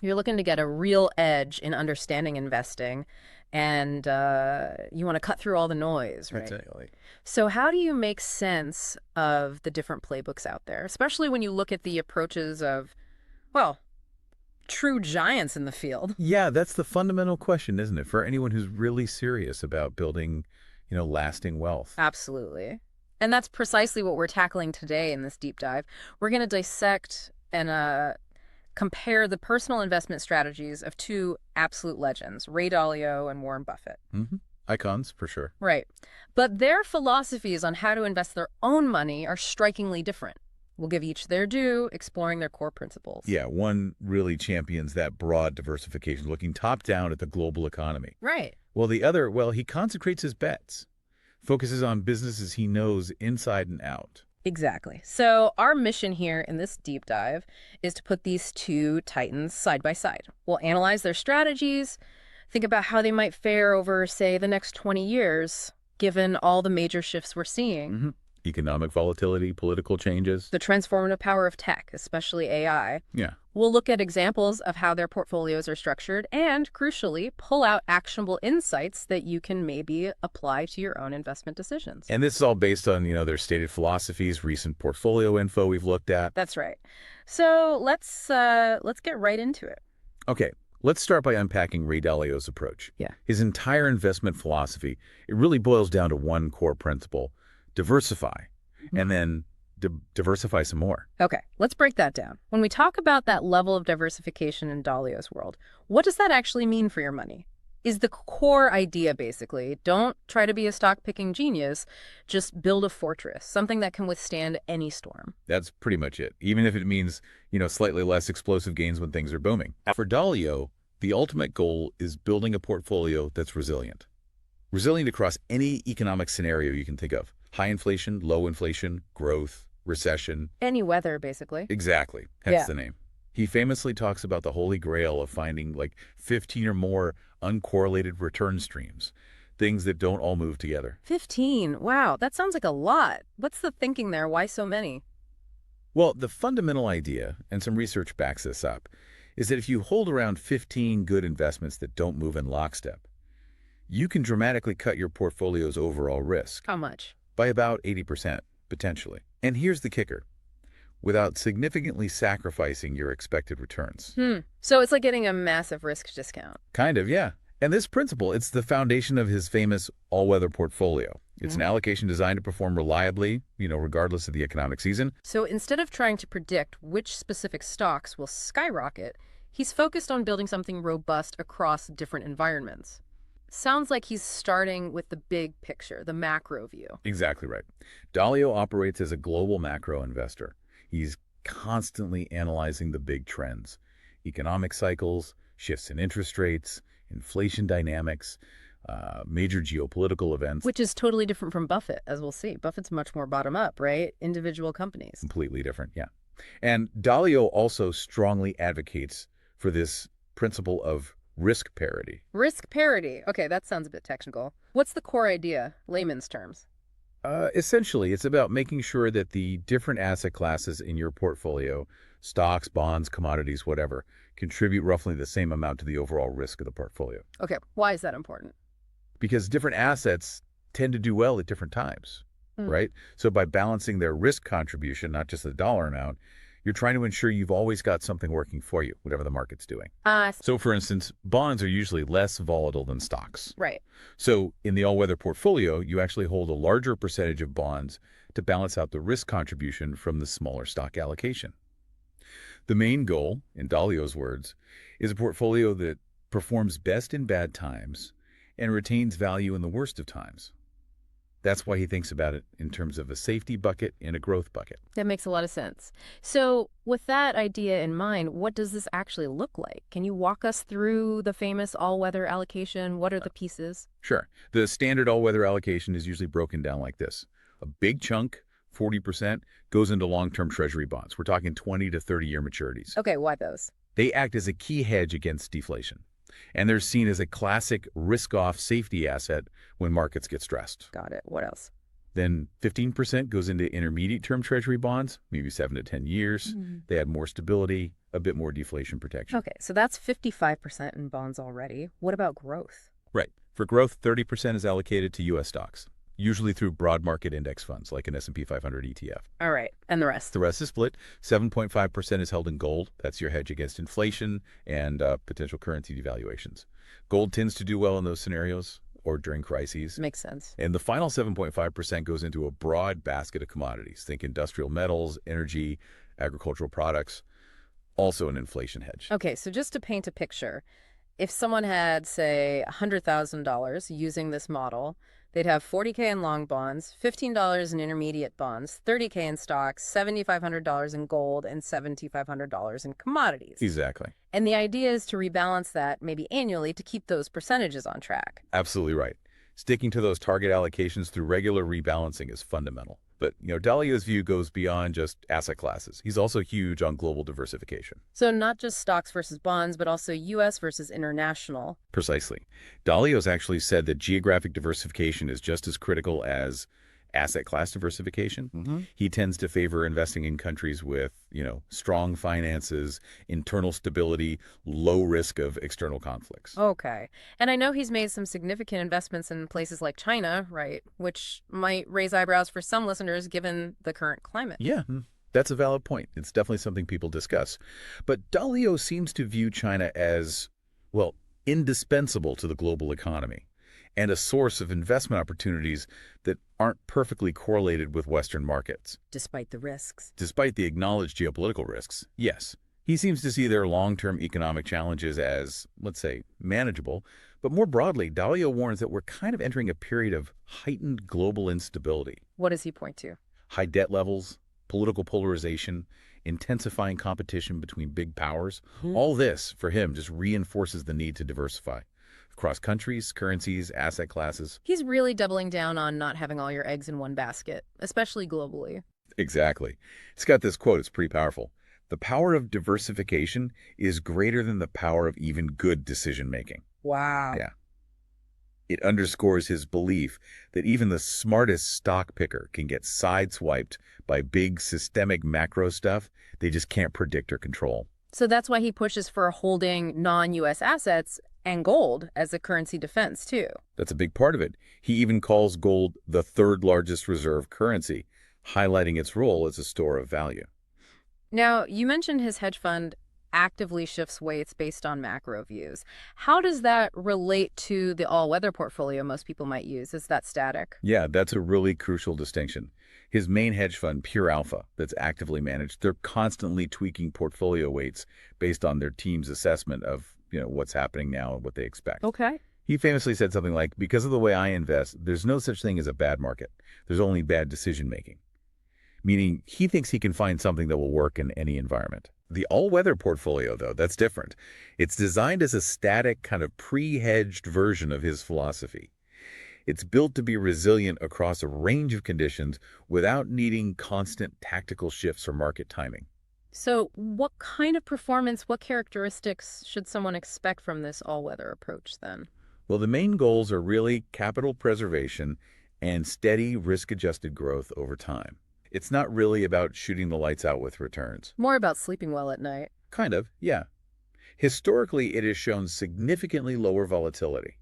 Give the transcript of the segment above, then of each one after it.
You're looking to get a real edge in understanding investing, and you want to cut through all the noise, right? Exactly. So how do you make sense of the different playbooks out there, especially when you look at the approaches of, well, true giants in the field? Yeah, that's the fundamental question, isn't it? For anyone who's really serious about building, lasting wealth. Absolutely. And that's precisely what we're tackling today in this deep dive. We're going to dissect and compare the personal investment strategies of two absolute legends, Ray Dalio and Warren Buffett. hmm Icons, for sure. Right. But their philosophies on how to invest their own money are strikingly different. We'll give each their due, exploring their core principles. Yeah, one really champions that broad diversification, looking top down at the global economy. Right. Well, the other, he consecrates his bets, focuses on businesses he knows inside and out. Exactly. So our mission here in this deep dive is to put these two titans side by side. We'll analyze their strategies, think about how they might fare over, say, the next 20 years, given all the major shifts we're seeing. Economic volatility, political changes. The transformative power of tech, especially AI. Yeah. We'll look at examples of how their portfolios are structured and, crucially, pull out actionable insights that you can maybe apply to your own investment decisions. And this is all based on, their stated philosophies, recent portfolio info we've looked at. That's right. So let's get right into it. Okay, let's start by unpacking Ray Dalio's approach. Yeah. His entire investment philosophy, it really boils down to one core principle: diversify, and then diversify some more. Okay, let's break that down. When we talk about that level of diversification in Dalio's world, what does that actually mean for your money? Is the core idea basically, don't try to be a stock-picking genius, just build a fortress, something that can withstand any storm. That's pretty much it, even if it means, slightly less explosive gains when things are booming. For Dalio, the ultimate goal is building a portfolio that's resilient. Resilient across any economic scenario you can think of. High inflation, low inflation, growth, recession. Any weather, basically. Exactly. Hence Yeah. the name. He famously talks about the holy grail of finding 15 or more uncorrelated return streams, things that don't all move together. 15. Wow, that sounds like a lot. What's the thinking there? Why so many? Well, the fundamental idea, and some research backs this up, is that if you hold around 15 good investments that don't move in lockstep, you can dramatically cut your portfolio's overall risk How much? by about 80%, potentially. And here's the kicker: without significantly sacrificing your expected returns. So it's like getting a massive risk discount. Kind of, yeah. And this principle, it's the foundation of his famous all-weather portfolio. It's an allocation designed to perform reliably, regardless of the economic season. So instead of trying to predict which specific stocks will skyrocket, he's focused on building something robust across different environments. Sounds like he's starting with the big picture, the macro view. Exactly right. Dalio operates as a global macro investor. He's constantly analyzing the big trends: economic cycles, shifts in interest rates, inflation dynamics, major geopolitical events. Which is totally different from Buffett, as we'll see. Buffett's much more bottom-up, right? Individual companies. Completely different, yeah. And Dalio also strongly advocates for this principle of risk parity. Risk parity. Okay, that sounds a bit technical. What's the core idea, layman's terms? Essentially, it's about making sure that the different asset classes in your portfolio, stocks, bonds, commodities, whatever, contribute roughly the same amount to the overall risk of the portfolio. Okay, why is that important? Because different assets tend to do well at different times, right? So by balancing their risk contribution, not just the dollar amount, you're trying to ensure you've always got something working for you, whatever the market's doing. So for instance, bonds are usually less volatile than stocks. Right. So in the all-weather portfolio, you actually hold a larger percentage of bonds to balance out the risk contribution from the smaller stock allocation. The main goal, in Dalio's words, is a portfolio that performs best in bad times and retains value in the worst of times. That's why he thinks about it in terms of a safety bucket and a growth bucket. That makes a lot of sense. So with that idea in mind, what does this actually look like? Can you walk us through the famous all-weather allocation? What are the pieces? Sure. The standard all-weather allocation is usually broken down like this. A big chunk, 40%, goes into long-term treasury bonds. We're talking 20 to 30-year maturities. Okay, why those? They act as a key hedge against deflation, and they're seen as a classic risk-off safety asset when markets get stressed. Got it. What else? Then 15% goes into intermediate-term Treasury bonds, maybe 7 to 10 years. They add more stability, a bit more deflation protection. Okay, so that's 55% in bonds already. What about growth? Right. For growth, 30% is allocated to U.S. stocks, usually through broad market index funds like an S&P 500 ETF. All right, and the rest? The rest is split. 7.5% is held in gold. That's your hedge against inflation and potential currency devaluations. Gold tends to do well in those scenarios or during crises. Makes sense. And the final 7.5% goes into a broad basket of commodities. Think industrial metals, energy, agricultural products, also an inflation hedge. Okay, so just to paint a picture, if someone had, say, $100,000 using this model, they'd have $40K in long bonds, $15 in intermediate bonds, $30K in stocks, $7,500 in gold, and $7,500 in commodities. Exactly. And the idea is to rebalance that maybe annually to keep those percentages on track. Absolutely right. Sticking to those target allocations through regular rebalancing is fundamental. But, Dalio's view goes beyond just asset classes. He's also huge on global diversification. So not just stocks versus bonds, but also U.S. versus international. Precisely. Dalio's actually said that geographic diversification is just as critical as asset class diversification. He tends to favor investing in countries with, strong finances, internal stability, low risk of external conflicts. Okay. And I know he's made some significant investments in places like China, right? Which might raise eyebrows for some listeners given the current climate. Yeah, that's a valid point. It's definitely something people discuss. But Dalio seems to view China as, well, indispensable to the global economy and a source of investment opportunities that aren't perfectly correlated with Western markets. Despite the risks. Despite the acknowledged geopolitical risks, yes. He seems to see their long-term economic challenges as, let's say, manageable. But more broadly, Dalio warns that we're kind of entering a period of heightened global instability. What does he point to? High debt levels, political polarization, intensifying competition between big powers. All this, for him, just reinforces the need to diversify across countries, currencies, asset classes. He's really doubling down on not having all your eggs in one basket, especially globally. Exactly. He's got this quote. It's pretty powerful. The power of diversification is greater than the power of even good decision-making. Wow. Yeah. It underscores his belief that even the smartest stock picker can get sideswiped by big systemic macro stuff they just can't predict or control. So that's why he pushes for holding non-U.S. assets and gold as a currency defense, too. That's a big part of it. He even calls gold the third largest reserve currency, highlighting its role as a store of value. Now, you mentioned his hedge fund actively shifts weights based on macro views. How does that relate to the all-weather portfolio most people might use? Is that static? Yeah, that's a really crucial distinction. His main hedge fund, Pure Alpha, that's actively managed, they're constantly tweaking portfolio weights based on their team's assessment of, what's happening now and what they expect. Okay. He famously said something like, because of the way I invest, there's no such thing as a bad market. There's only bad decision-making. Meaning he thinks he can find something that will work in any environment. The all-weather portfolio, though, that's different. It's designed as a static, kind of pre-hedged version of his philosophy. It's built to be resilient across a range of conditions without needing constant tactical shifts or market timing. So what kind of performance, what characteristics should someone expect from this all-weather approach then? Well, the main goals are really capital preservation and steady risk-adjusted growth over time. It's not really about shooting the lights out with returns. More about sleeping well at night. Kind of, yeah. Historically, it has shown significantly lower volatility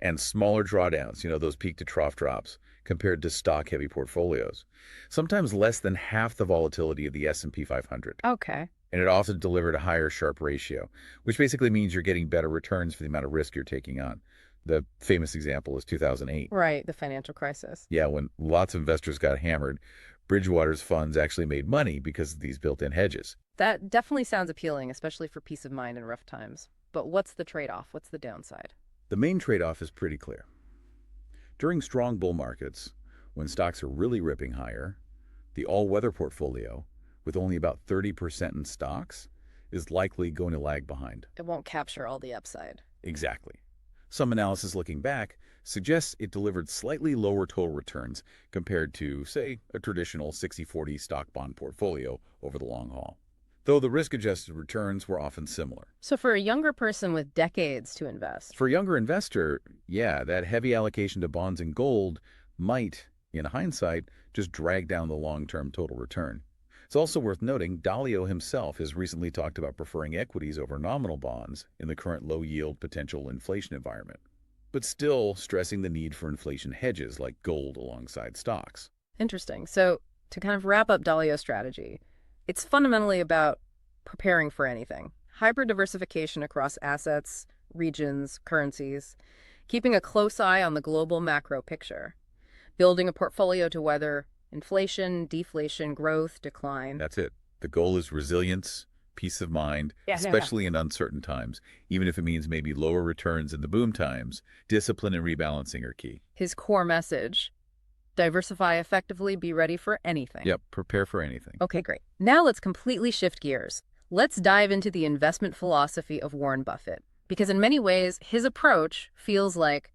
and smaller drawdowns, those peak-to-trough drops, compared to stock-heavy portfolios. Sometimes less than half the volatility of the S&P 500. Okay. And it often delivered a higher Sharpe ratio, which basically means you're getting better returns for the amount of risk you're taking on. The famous example is 2008. Right, the financial crisis. Yeah, when lots of investors got hammered, Bridgewater's funds actually made money because of these built-in hedges. That definitely sounds appealing, especially for peace of mind in rough times. But what's the trade-off? What's the downside? The main trade-off is pretty clear. During strong bull markets, when stocks are really ripping higher, the all-weather portfolio, with only about 30% in stocks, is likely going to lag behind. It won't capture all the upside. Exactly. Some analysis looking back suggests it delivered slightly lower total returns compared to, say, a traditional 60-40 stock-bond portfolio over the long haul, though the risk-adjusted returns were often similar. So for a younger person with decades to invest. For a younger investor, yeah, that heavy allocation to bonds and gold might, in hindsight, just drag down the long-term total return. It's also worth noting Dalio himself has recently talked about preferring equities over nominal bonds in the current low-yield potential inflation environment, but still stressing the need for inflation hedges like gold alongside stocks. Interesting. So to kind of wrap up Dalio's strategy, it's fundamentally about preparing for anything. Hybrid diversification across assets, regions, currencies, keeping a close eye on the global macro picture, building a portfolio to weather inflation, deflation, growth, decline. That's it. The goal is resilience, peace of mind, Yeah, no, no. especially in uncertain times. Even if it means maybe lower returns in the boom times, discipline and rebalancing are key. His core message: diversify effectively, be ready for anything. Yep, prepare for anything. Okay, great. Now let's completely shift gears. Let's dive into the investment philosophy of Warren Buffett, because in many ways, his approach feels like,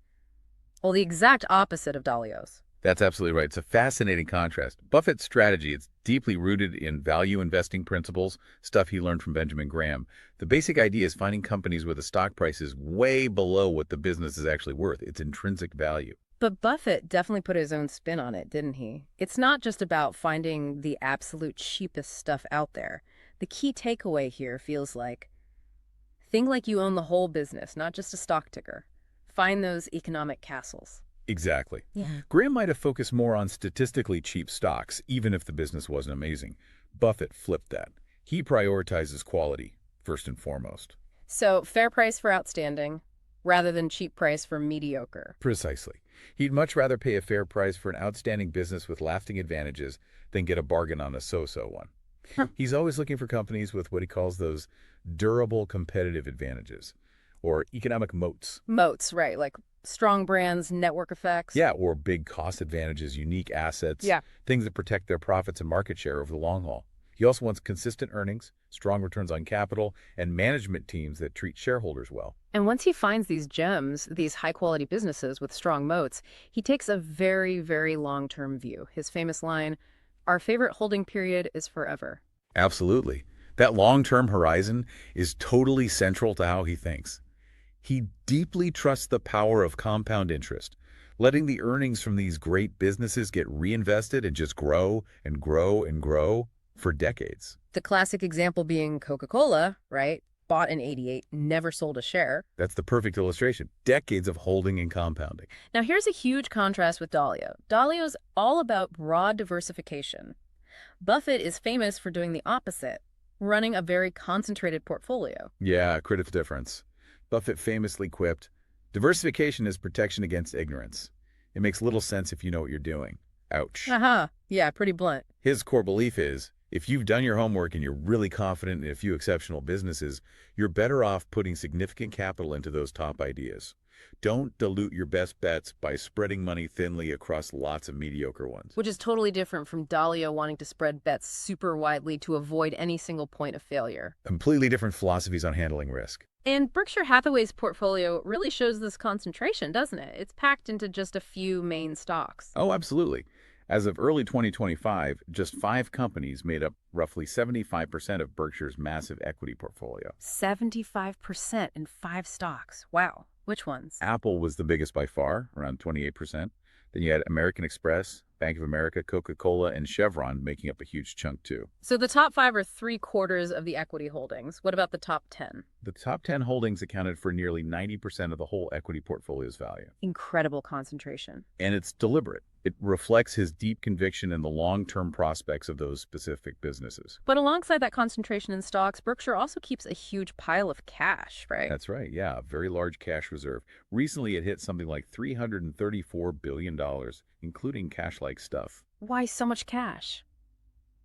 well, the exact opposite of Dalio's. That's absolutely right. It's a fascinating contrast. Buffett's strategy is deeply rooted in value investing principles, stuff he learned from Benjamin Graham. The basic idea is finding companies where the stock price is way below what the business is actually worth, its intrinsic value. But Buffett definitely put his own spin on it, didn't he? It's not just about finding the absolute cheapest stuff out there. The key takeaway here feels like, think like you own the whole business, not just a stock ticker. Find those economic castles. Exactly. Yeah. Graham might have focused more on statistically cheap stocks, even if the business wasn't amazing. Buffett flipped that. He prioritizes quality, first and foremost. So fair price for outstanding, rather than cheap price for mediocre. Precisely. He'd much rather pay a fair price for an outstanding business with lasting advantages than get a bargain on a so-so one. Huh. He's always looking for companies with what he calls those durable competitive advantages, or economic moats. Moats, right, like strong brands, network effects. Yeah, or big cost advantages, unique assets, Yeah. things that protect their profits and market share over the long haul. He also wants consistent earnings, strong returns on capital, and management teams that treat shareholders well. And once he finds these gems, these high-quality businesses with strong moats, he takes a very, very long-term view. His famous line, "Our favorite holding period is forever." Absolutely. That long-term horizon is totally central to how he thinks. He deeply trusts the power of compound interest, letting the earnings from these great businesses get reinvested and just grow and grow and grow for decades. The classic example being Coca-Cola, right? Bought in '88, never sold a share. That's the perfect illustration. Decades of holding and compounding. Now here's a huge contrast with Dalio. Dalio's all about broad diversification. Buffett is famous for doing the opposite, running a very concentrated portfolio. Yeah, critical difference. Buffett famously quipped, "Diversification is protection against ignorance. It makes little sense if you know what you're doing." Ouch. Aha, yeah, pretty blunt. His core belief is, if you've done your homework and you're really confident in a few exceptional businesses, you're better off putting significant capital into those top ideas. Don't dilute your best bets by spreading money thinly across lots of mediocre ones. Which is totally different from Dalio wanting to spread bets super widely to avoid any single point of failure. Completely different philosophies on handling risk. And Berkshire Hathaway's portfolio really shows this concentration, doesn't it? It's packed into just a few main stocks. Oh, absolutely. As of early 2025, just 5 companies made up roughly 75% of Berkshire's massive equity portfolio. 75% in 5 stocks. Wow. Which ones? Apple was the biggest by far, around 28%. Then you had American Express, Bank of America, Coca-Cola, and Chevron making up a huge chunk too. So the top 5 are 3/4 of the equity holdings. What about the top 10? The top 10 holdings accounted for nearly 90% of the whole equity portfolio's value. Incredible concentration. And it's deliberate. It reflects his deep conviction in the long-term prospects of those specific businesses. But alongside that concentration in stocks, Berkshire also keeps a huge pile of cash, right? That's right, yeah, a very large cash reserve. Recently, it hit something like $334 billion, including cash-like stuff. Why so much cash?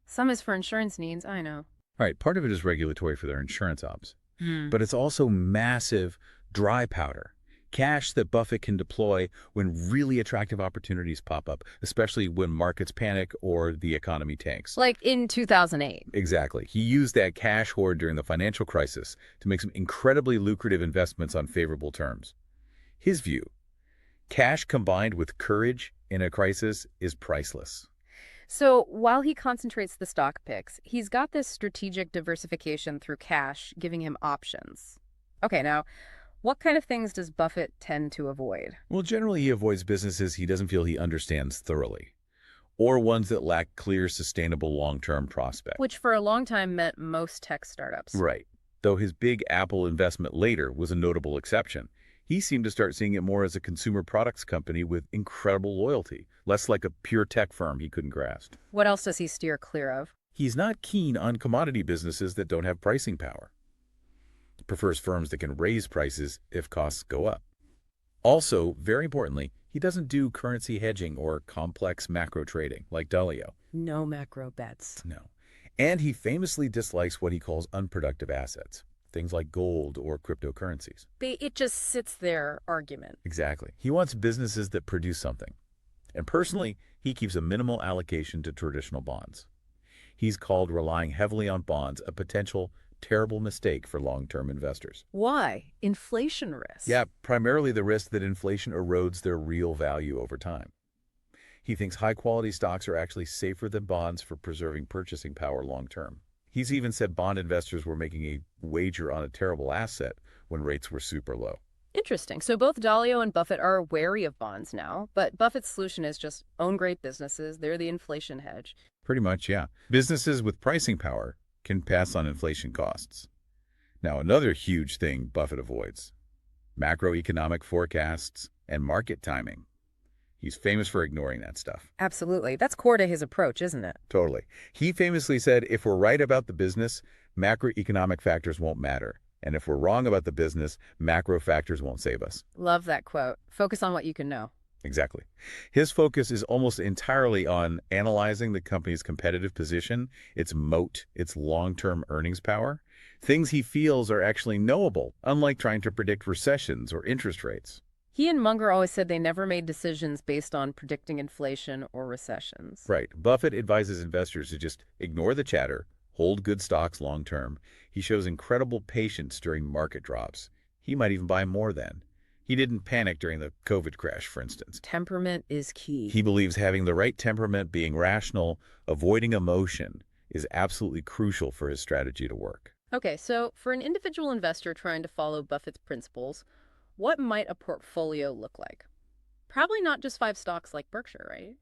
Some is for insurance needs, I know. Right, part of it is regulatory for their insurance ops. Hmm. But it's also massive dry powder. Cash that Buffett can deploy when really attractive opportunities pop up, especially when markets panic or the economy tanks. Like in 2008. Exactly. He used that cash hoard during the financial crisis to make some incredibly lucrative investments on favorable terms. His view, cash combined with courage in a crisis is priceless. So while he concentrates the stock picks, he's got this strategic diversification through cash, giving him options. Okay, now, what kind of things does Buffett tend to avoid? Well, generally he avoids businesses he doesn't feel he understands thoroughly. or ones that lack clear, sustainable long-term prospects. Which for a long time meant most tech startups. Right. Though his big Apple investment later was a notable exception. He seemed to start seeing it more as a consumer products company with incredible loyalty, less like a pure tech firm he couldn't grasp. What else does he steer clear of? He's not keen on commodity businesses that don't have pricing power. He prefers firms that can raise prices if costs go up. Also, very importantly, he doesn't do currency hedging or complex macro trading like Dalio. No macro bets. No. And he famously dislikes what he calls unproductive assets, things like gold or cryptocurrencies. It just sits there argument. Exactly. He wants businesses that produce something. And personally, he keeps a minimal allocation to traditional bonds. He's called relying heavily on bonds a potential terrible mistake for long-term investors. Why? Inflation risk. Yeah, primarily the risk that inflation erodes their real value over time. He thinks high-quality stocks are actually safer than bonds for preserving purchasing power long-term. He's even said bond investors were making a wager on a terrible asset when rates were super low. Interesting. So both Dalio and Buffett are wary of bonds now, but Buffett's solution is just own great businesses. They're the inflation hedge. Pretty much, yeah. Businesses with pricing power can pass on inflation costs. Now, another huge thing Buffett avoids: macroeconomic forecasts and market timing. He's famous for ignoring that stuff. Absolutely. That's core to his approach, isn't it? Totally. He famously said, if we're right about the business, macroeconomic factors won't matter. And if we're wrong about the business, macro factors won't save us. Love that quote. Focus on what you can know. Exactly. His focus is almost entirely on analyzing the company's competitive position, its moat, its long-term earnings power, things he feels are actually knowable, unlike trying to predict recessions or interest rates. He and Munger always said they never made decisions based on predicting inflation or recessions. Right. Buffett advises investors to just ignore the chatter, hold good stocks long-term. He shows incredible patience during market drops. He might even buy more then. He didn't panic during the COVID crash, for instance. Temperament is key. He believes having the right temperament, being rational, avoiding emotion, is absolutely crucial for his strategy to work. Okay, so for an individual investor trying to follow Buffett's principles, what might a portfolio look like? Probably not just 5 stocks like Berkshire, right?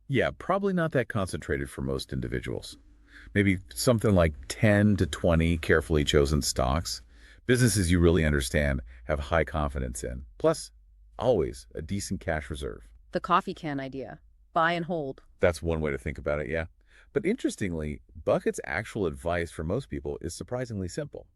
Yeah, probably not that concentrated for most individuals. Maybe something like 10 to 20 carefully chosen stocks. Businesses you really understand, have high confidence in. Plus, always a decent cash reserve. The coffee can idea. Buy and hold. That's one way to think about it, yeah. But interestingly, Buffett's actual advice for most people is surprisingly simple.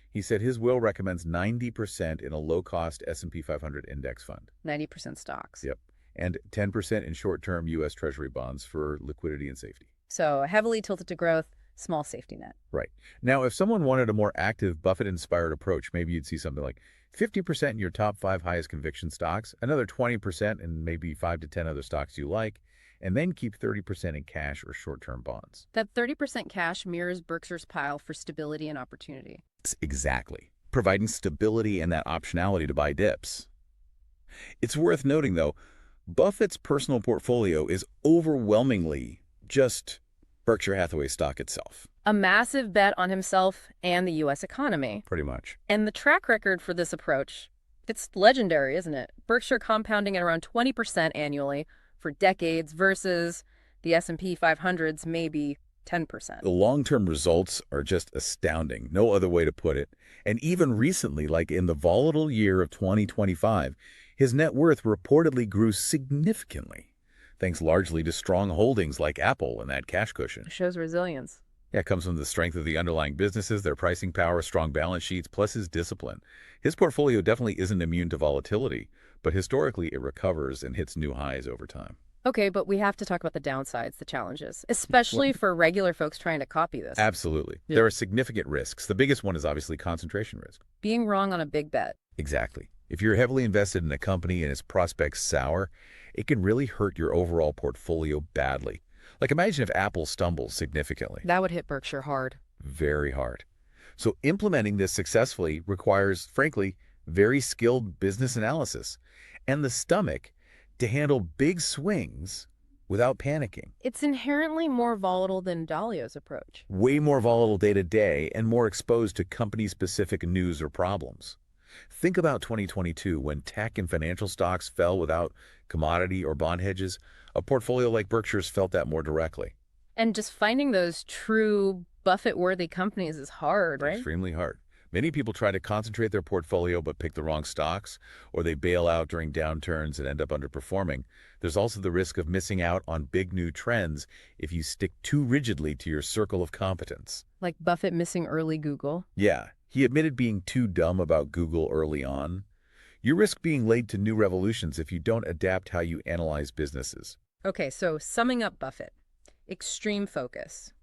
He said his will recommends 90% in a low-cost S&P 500 index fund. 90% stocks. Yep. And 10% in short-term U.S. Treasury bonds for liquidity and safety. So heavily tilted to growth, small safety net. Right. Now, if someone wanted a more active Buffett-inspired approach, maybe you'd see something like 50% in your top 5 highest conviction stocks, another 20% in maybe 5 to 10 other stocks you like, and then keep 30% in cash or short-term bonds. That 30% cash mirrors Berkshire's pile for stability and opportunity. Exactly. Providing stability and that optionality to buy dips. It's worth noting, though, Buffett's personal portfolio is overwhelmingly just Berkshire Hathaway stock itself. A massive bet on himself and the U.S. economy. Pretty much. And the track record for this approach, it's legendary, isn't it? Berkshire compounding at around 20% annually for decades versus the S&P 500's maybe 10%. The long-term results are just astounding. No other way to put it. And even recently, like in the volatile year of 2025, his net worth reportedly grew significantly, thanks largely to strong holdings like Apple and that cash cushion. Shows resilience. Yeah, it comes from the strength of the underlying businesses, their pricing power, strong balance sheets, plus his discipline. His portfolio definitely isn't immune to volatility, but historically it recovers and hits new highs over time. Okay, but we have to talk about the downsides, the challenges, especially for regular folks trying to copy this. Absolutely. Yeah. There are significant risks. The biggest one is obviously concentration risk. Being wrong on a big bet. Exactly. If you're heavily invested in a company and its prospects sour, it can really hurt your overall portfolio badly. Like imagine if Apple stumbles significantly. That would hit Berkshire hard. Very hard. So implementing this successfully requires, frankly, very skilled business analysis and the stomach to handle big swings without panicking. It's inherently more volatile than Dalio's approach. Way more volatile day to day and more exposed to company-specific news or problems. Think about 2022 when tech and financial stocks fell without commodity or bond hedges. A portfolio like Berkshire's felt that more directly. And just finding those true Buffett-worthy companies is hard, right? Extremely hard. Many people try to concentrate their portfolio but pick the wrong stocks, or they bail out during downturns and end up underperforming. There's also the risk of missing out on big new trends if you stick too rigidly to your circle of competence. Like Buffett missing early Google. Yeah, he admitted being too dumb about Google early on. You risk being late to new revolutions if you don't adapt how you analyze businesses. Okay, so summing up Buffett. Extreme focus.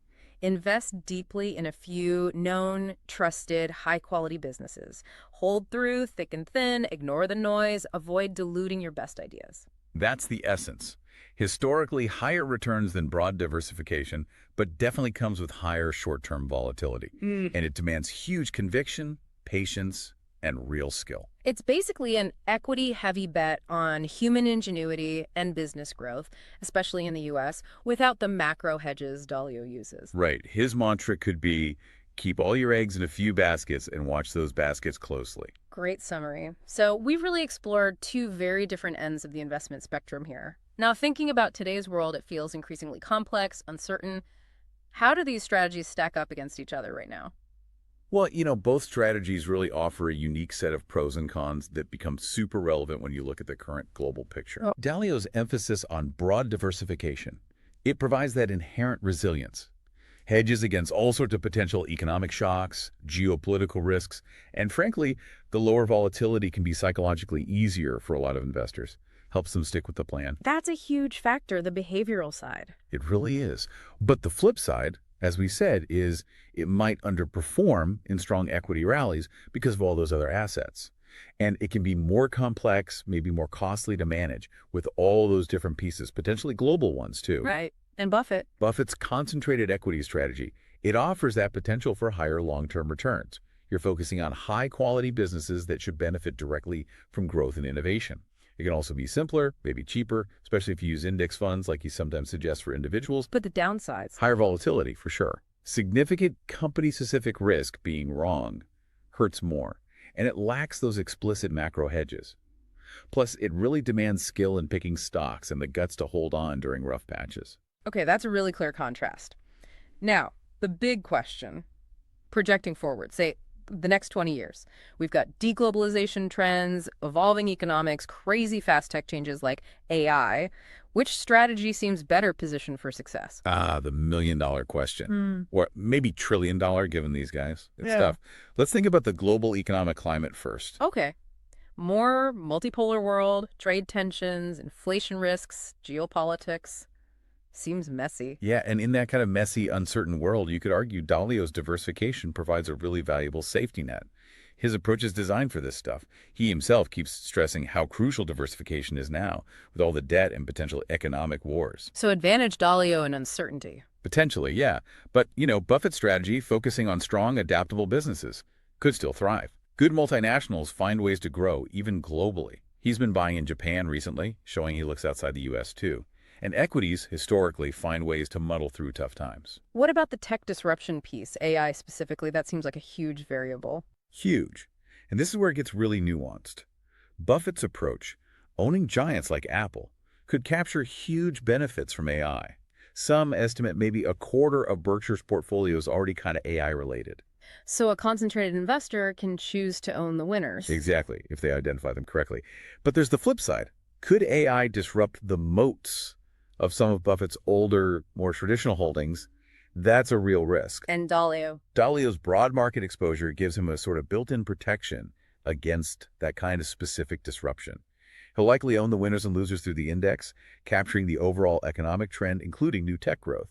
Invest deeply in a few known, trusted, high-quality businesses. Hold through thick and thin, ignore the noise, avoid diluting your best ideas. That's the essence. Historically, higher returns than broad diversification, but definitely comes with higher short-term volatility. And it demands huge conviction, patience, and real skill. It's basically an equity-heavy bet on human ingenuity and business growth, especially in the U.S., without the macro hedges Dalio uses. Right. His mantra could be, keep all your eggs in a few baskets and watch those baskets closely. Great summary. So we've really explored two very different ends of the investment spectrum here. Now, thinking about today's world, it feels increasingly complex, uncertain. How do these strategies stack up against each other right now? Well, both strategies really offer a unique set of pros and cons that become super relevant when you look at the current global picture. Oh. Dalio's emphasis on broad diversification, it provides that inherent resilience. Hedges against all sorts of potential economic shocks, geopolitical risks, and frankly, the lower volatility can be psychologically easier for a lot of investors. Helps them stick with the plan. That's a huge factor, the behavioral side. It really is. But the flip side, as we said, is it might underperform in strong equity rallies because of all those other assets. And it can be more complex, maybe more costly to manage with all those different pieces, potentially global ones too. Right. And Buffett's concentrated equity strategy, it offers that potential for higher long-term returns. You're focusing on high-quality businesses that should benefit directly from growth and innovation. It can also be simpler, maybe cheaper, especially if you use index funds like he sometimes suggests for individuals. But the downsides. Higher volatility, for sure. Significant company-specific risk being wrong hurts more, and it lacks those explicit macro hedges. Plus, it really demands skill in picking stocks and the guts to hold on during rough patches. Okay, that's a really clear contrast. Now, the big question, projecting forward, say the next 20 years. We've got deglobalization trends, evolving economics, crazy fast tech changes like AI. Which strategy seems better positioned for success? The million-dollar question. Or maybe trillion-dollar, given these guys. It's Yeah. tough. Let's think about the global economic climate first. Okay. More multipolar world, trade tensions, inflation risks, geopolitics. Seems messy. Yeah, and in that kind of messy, uncertain world, you could argue Dalio's diversification provides a really valuable safety net. His approach is designed for this stuff. He himself keeps stressing how crucial diversification is now, with all the debt and potential economic wars. So advantage Dalio in uncertainty. Potentially, yeah. But, Buffett's strategy, focusing on strong, adaptable businesses, could still thrive. Good multinationals find ways to grow, even globally. He's been buying in Japan recently, showing he looks outside the U.S. too. And equities, historically, find ways to muddle through tough times. What about the tech disruption piece, AI specifically? That seems like a huge variable. Huge. And this is where it gets really nuanced. Buffett's approach, owning giants like Apple, could capture huge benefits from AI. Some estimate maybe a quarter of Berkshire's portfolio is already kind of AI-related. So a concentrated investor can choose to own the winners. Exactly, if they identify them correctly. But there's the flip side. Could AI disrupt the moats of some of Buffett's older, more traditional holdings? That's a real risk. And Dalio. Dalio's broad market exposure gives him a sort of built-in protection against that kind of specific disruption. He'll likely own the winners and losers through the index, capturing the overall economic trend, including new tech growth.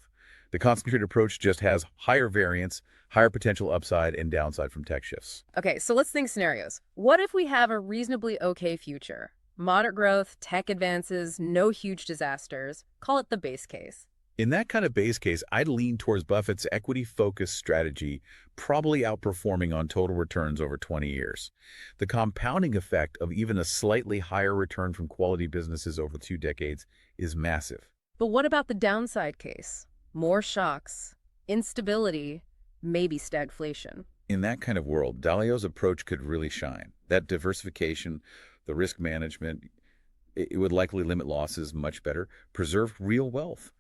The concentrated approach just has higher variance, higher potential upside and downside from tech shifts. Okay, so let's think scenarios. What if we have a reasonably okay future? Moderate growth, tech advances, no huge disasters. Call it the base case. In that kind of base case, I'd lean towards Buffett's equity-focused strategy, probably outperforming on total returns over 20 years. The compounding effect of even a slightly higher return from quality businesses over 2 decades is massive. But what about the downside case? More shocks, instability, maybe stagflation. In that kind of world, Dalio's approach could really shine. That diversification, the risk management, it would likely limit losses much better, preserve real wealth.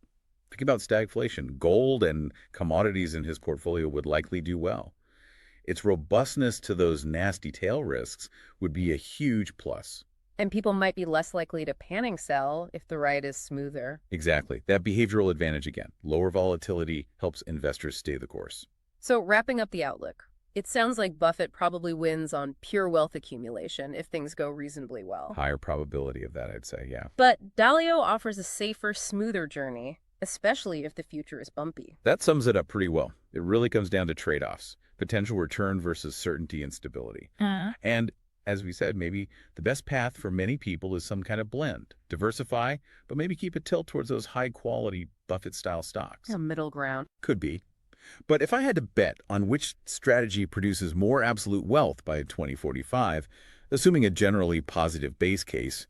Think about stagflation. Gold and commodities in his portfolio would likely do well. Its robustness to those nasty tail risks would be a huge plus. And people might be less likely to panic sell if the ride is smoother. Exactly. That behavioral advantage again. Lower volatility helps investors stay the course. So wrapping up the outlook, it sounds like Buffett probably wins on pure wealth accumulation if things go reasonably well. Higher probability of that, I'd say, yeah. But Dalio offers a safer, smoother journey, especially if the future is bumpy. That sums it up pretty well. It really comes down to trade-offs, potential return versus certainty and stability. And as we said, maybe the best path for many people is some kind of blend. Diversify, but maybe keep a tilt towards those high-quality Buffett-style stocks. A middle ground. Could be. But if I had to bet on which strategy produces more absolute wealth by 2045, assuming a generally positive base case,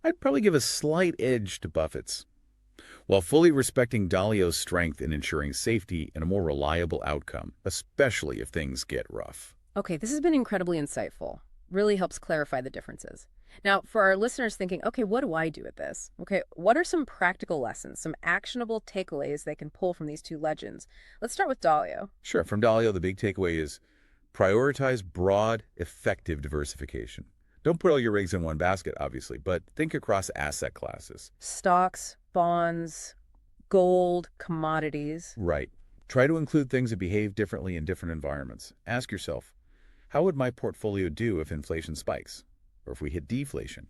I'd probably give a slight edge to Buffett's, while fully respecting Dalio's strength in ensuring safety and a more reliable outcome, especially if things get rough. Okay, this has been incredibly insightful. Really helps clarify the differences. Now, for our listeners thinking, okay, what do I do with this? Okay, what are some practical lessons, some actionable takeaways they can pull from these two legends? Let's start with Dalio. Sure, from Dalio, the big takeaway is prioritize broad, effective diversification. Don't put all your eggs in one basket, obviously, but think across asset classes. Stocks, bonds, gold, commodities. Right. Try to include things that behave differently in different environments. Ask yourself, how would my portfolio do if inflation spikes? Or if we hit deflation?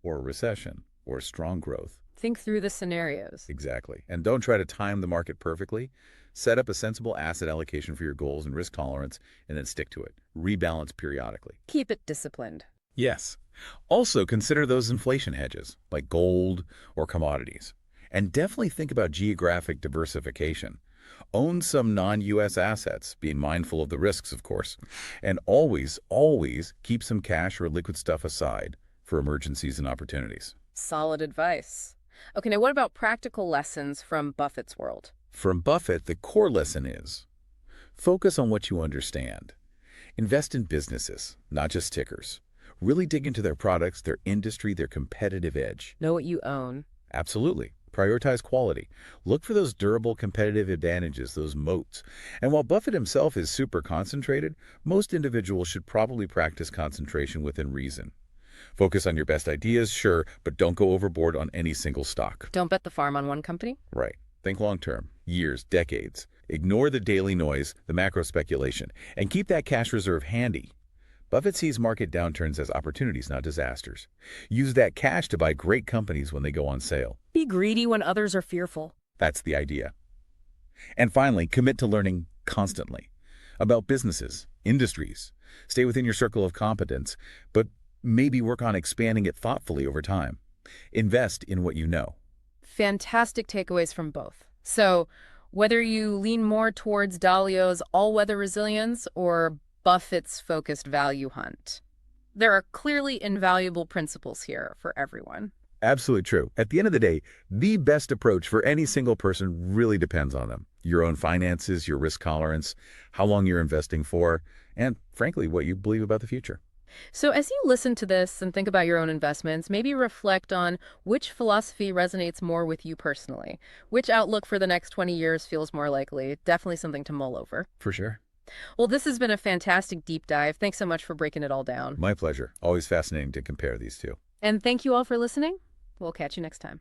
Or a recession? Or strong growth? Think through the scenarios. Exactly. And don't try to time the market perfectly. Set up a sensible asset allocation for your goals and risk tolerance, and then stick to it. Rebalance periodically. Keep it disciplined. Yes. Also, consider those inflation hedges, like gold or commodities. And definitely think about geographic diversification. Own some non-U.S. assets, being mindful of the risks, of course. And always, always keep some cash or liquid stuff aside for emergencies and opportunities. Solid advice. Okay, now what about practical lessons from Buffett's world? From Buffett, the core lesson is focus on what you understand. Invest in businesses, not just tickers. Really dig into their products, their industry, their competitive edge. Know what you own. Absolutely. Prioritize quality. Look for those durable competitive advantages, those moats. And while Buffett himself is super concentrated, most individuals should probably practice concentration within reason. Focus on your best ideas, sure, but don't go overboard on any single stock. Don't bet the farm on one company. Right. Think long-term, years, decades. Ignore the daily noise, the macro speculation, and keep that cash reserve handy. Buffett sees market downturns as opportunities, not disasters. Use that cash to buy great companies when they go on sale. Be greedy when others are fearful. That's the idea. And finally, commit to learning constantly about businesses, industries. Stay within your circle of competence, but maybe work on expanding it thoughtfully over time. Invest in what you know. Fantastic takeaways from both. So whether you lean more towards Dalio's all-weather resilience or Buffett's focused value hunt, there are clearly invaluable principles here for everyone. Absolutely true. At the end of the day, the best approach for any single person really depends on them. Your own finances, your risk tolerance, how long you're investing for, and frankly, what you believe about the future. So as you listen to this and think about your own investments, maybe reflect on which philosophy resonates more with you personally. Which outlook for the next 20 years feels more likely? Definitely something to mull over. For sure. Well, this has been a fantastic deep dive. Thanks so much for breaking it all down. My pleasure. Always fascinating to compare these two. And thank you all for listening. We'll catch you next time.